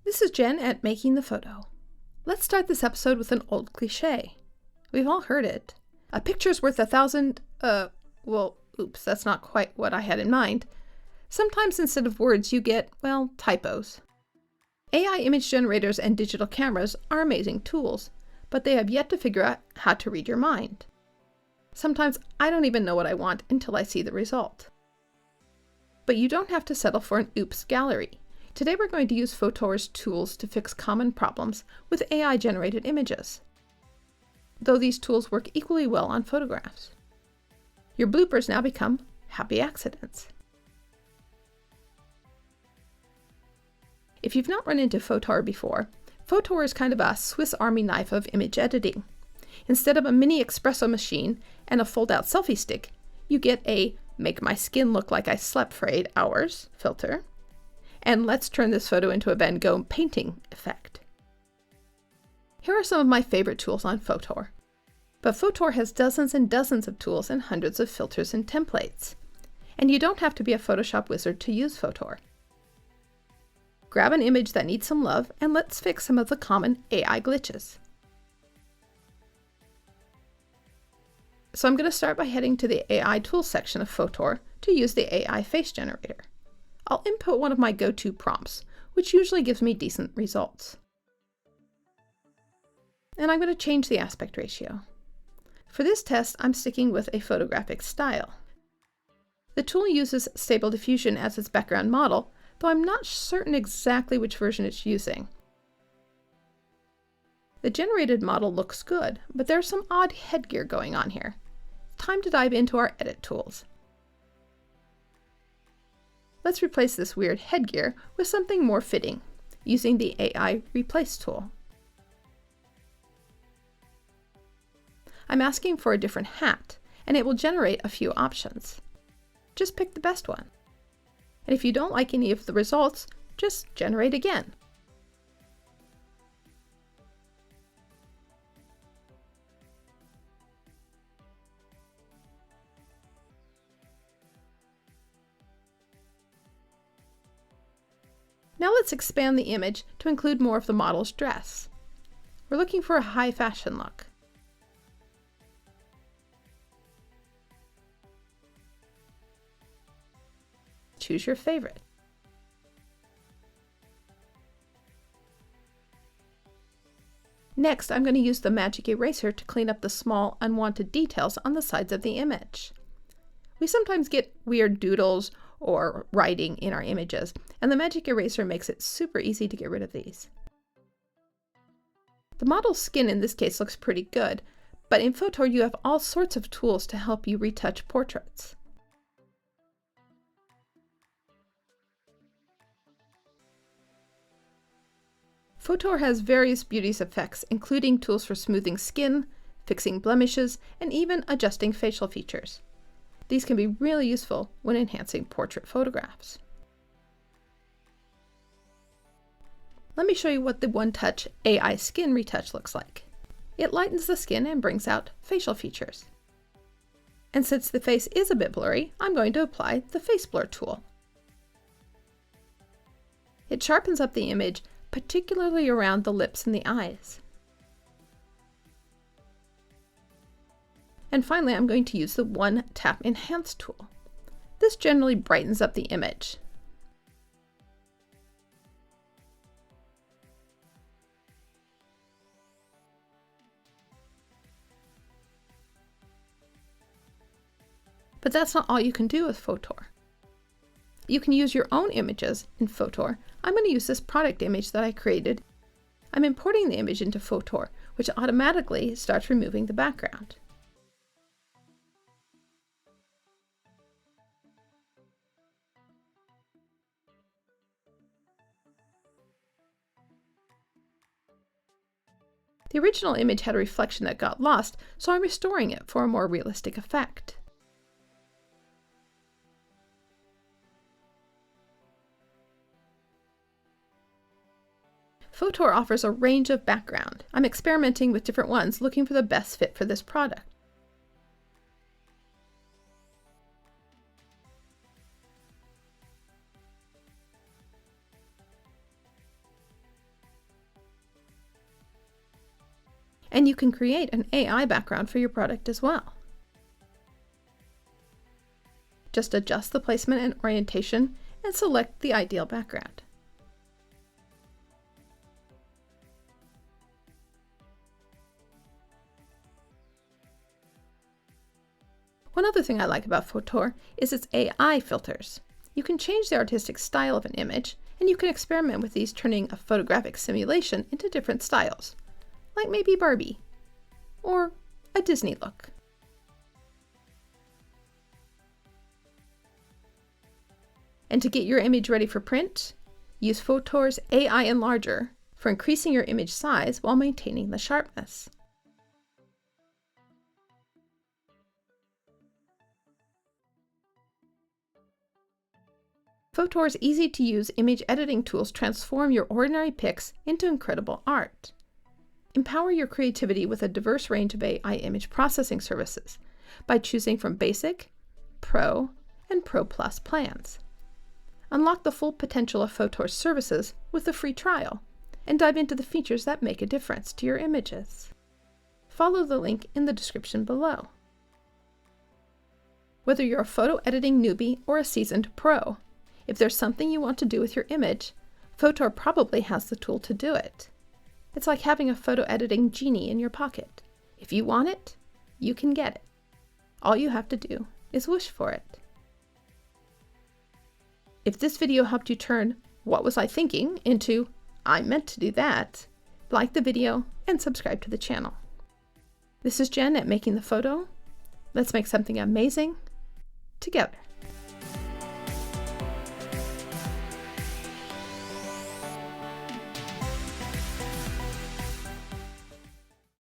This is Jen at Making the Photo. Let's start this episode with an old cliche. We've all heard it. A picture's worth 1,000, oops, that's not quite what I had in mind. Sometimes instead of words you get, typos. AI image generators and digital cameras are amazing tools, but they have yet to figure out how to read your mind. Sometimes I don't even know what I want until I see the result. But you don't have to settle for an oops gallery. Today we're going to use Fotor's tools to fix common problems with AI-generated images, though these tools work equally well on photographs. Your bloopers now become happy accidents. If you've not run into Fotor before, Fotor is kind of a Swiss Army knife of image editing. Instead of a mini espresso machine and a fold-out selfie stick, you get a make my skin look like I slept for 8 hours filter, and let's turn this photo into a Van Gogh painting effect. Here are some of my favorite tools on Fotor. But Fotor has dozens and dozens of tools and hundreds of filters and templates. And you don't have to be a Photoshop wizard to use Fotor. Grab an image that needs some love and let's fix some of the common AI glitches. So I'm going to start by heading to the AI Tools section of Fotor to use the AI Face Generator. I'll input one of my go-to prompts, which usually gives me decent results. And I'm going to change the aspect ratio. For this test, I'm sticking with a photographic style. The tool uses Stable Diffusion as its background model, though I'm not certain exactly which version it's using. The generated model looks good, but there's some odd headgear going on here. Time to dive into our edit tools. Let's replace this weird headgear with something more fitting, using the AI Replace tool. I'm asking for a different hat, and it will generate a few options. Just pick the best one. And if you don't like any of the results, just generate again. Now let's expand the image to include more of the model's dress. We're looking for a high fashion look. Choose your favorite. Next, I'm going to use the magic eraser to clean up the small, unwanted details on the sides of the image. We sometimes get weird doodles or writing in our images, and the magic eraser makes it super easy to get rid of these. The model's skin in this case looks pretty good, but in Fotor you have all sorts of tools to help you retouch portraits. Fotor has various beauties effects, including tools for smoothing skin, fixing blemishes, and even adjusting facial features. These can be really useful when enhancing portrait photographs. Let me show you what the one-touch AI Skin Retouch looks like. It lightens the skin and brings out facial features. And since the face is a bit blurry, I'm going to apply the Face Blur tool. It sharpens up the image, particularly around the lips and the eyes. And finally, I'm going to use the One Tap Enhance tool. This generally brightens up the image. But that's not all you can do with Fotor. You can use your own images in Fotor. I'm going to use this product image that I created. I'm importing the image into Fotor, which automatically starts removing the background. The original image had a reflection that got lost, so I'm restoring it for a more realistic effect. Fotor offers a range of background. I'm experimenting with different ones, looking for the best fit for this product. And you can create an AI background for your product as well. Just adjust the placement and orientation and select the ideal background. One other thing I like about Fotor is its AI filters. You can change the artistic style of an image, and you can experiment with these, turning a photographic simulation into different styles, like maybe Barbie, or a Disney look. And to get your image ready for print, use Fotor's AI Enlarger for increasing your image size while maintaining the sharpness. Fotor's easy-to-use image editing tools transform your ordinary pics into incredible art. Empower your creativity with a diverse range of AI image processing services by choosing from Basic, Pro, and Pro Plus plans. Unlock the full potential of Fotor's services with a free trial, and dive into the features that make a difference to your images. Follow the link in the description below. Whether you're a photo editing newbie or a seasoned pro, if there's something you want to do with your image, Fotor probably has the tool to do it. It's like having a photo editing genie in your pocket. If you want it, you can get it. All you have to do is wish for it. If this video helped you turn "what was I thinking" into "I meant to do that," like the video and subscribe to the channel. This is Jen at Making the Photo. Let's make something amazing together.